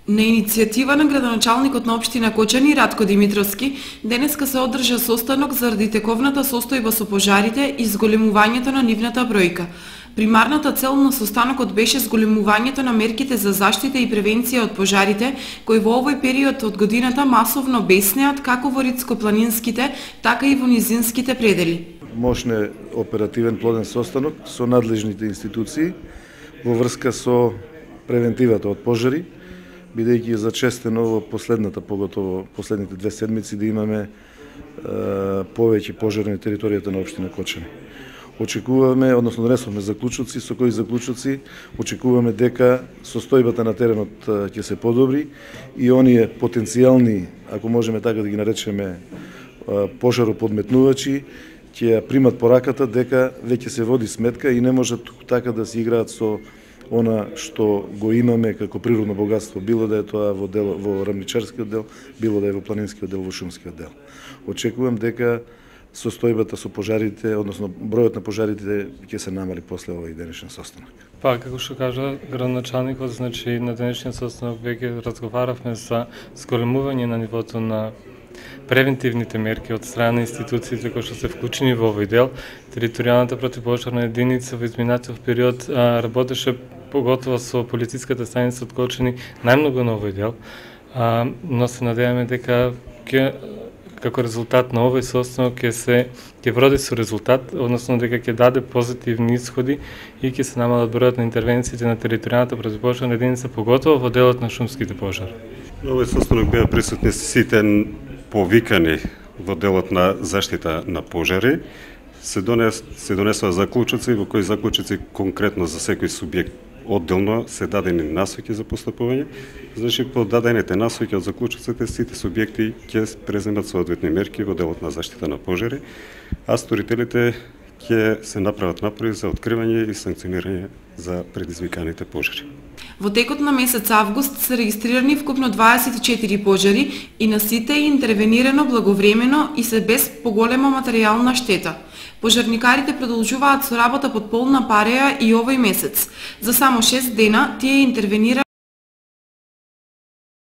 На иницијатива на градоначалникот на општина Кочани Ратко Димитровски, денеска се одржа состанок заради тековната состојба со пожарите и зголемувањето на нивната бројка. Примарната цел на состанокот беше зголемувањето на мерките за заштита и превенција од пожарите, кои во овој период од годината масовно беснеат како во ридско-планинските, така и во низинските предели. Мощен оперативен плоден состанок со надлежните институции во врска со превентивата од пожари, бидејќи е зачестено во поготово последните 2 седмици да имаме повеќе пожари на територијата на општина Кочани. Очекуваме, односно донесовме заклучоци, со кои заклучоци очекуваме дека состојбата на теренот ќе се подобри и оние потенцијални, ако можеме така да ги наречеме, пожароподметнувачи, ќе примат пораката дека веќе се води сметка и не можат така да се играат со она што го имаме како природно богатство, било да е тоа во рамничарскиот дел, било да е во планинскиот дел, во шумскиот дел. Очекувам дека состојбата со пожарите, односно бројот на пожарите ќе се намали после овој денешен состанок. Па, како што кажа градоначалникот, значи на денешниот состанок веќе разговаравме за зголемување на нивото на превентивните мерки од страна на институциите кои што се вклучени во овој дел. Територијалната противпожарна единица во изминатиот период работеше поготово со полициската станица од Кочани најмногу на овој дел, но се надеваме дека како резултат на овој состанок ќе вроди со резултат, односно дека ќе даде позитивни исходи и ќе се намалат бројот на интервенциите на територијалната противпожарна единица, поготово во делот на шумските пожари. На овој состанок беа присутни сите повикани во делот на заштита на пожари. Се донесува заклучоци, во кои заклучоци конкретно за секој субјект одделно се дадени насоки за постапување. Значи, по дадените насоки од заклучоците, сите субјекти ќе преземат соодветни мерки во делот на заштита на пожари, а сторителите ќе се направат напори за откривање и санкционирање за предизвиканите пожари. Во текот на месец август се регистрирани вкупно 24 пожари и на сите е интервенирано благовремено и се без поголема материјална штета. Пожарникарите продолжуваат со работа под полна пареја и овој месец. За само 6 дена тие интервенира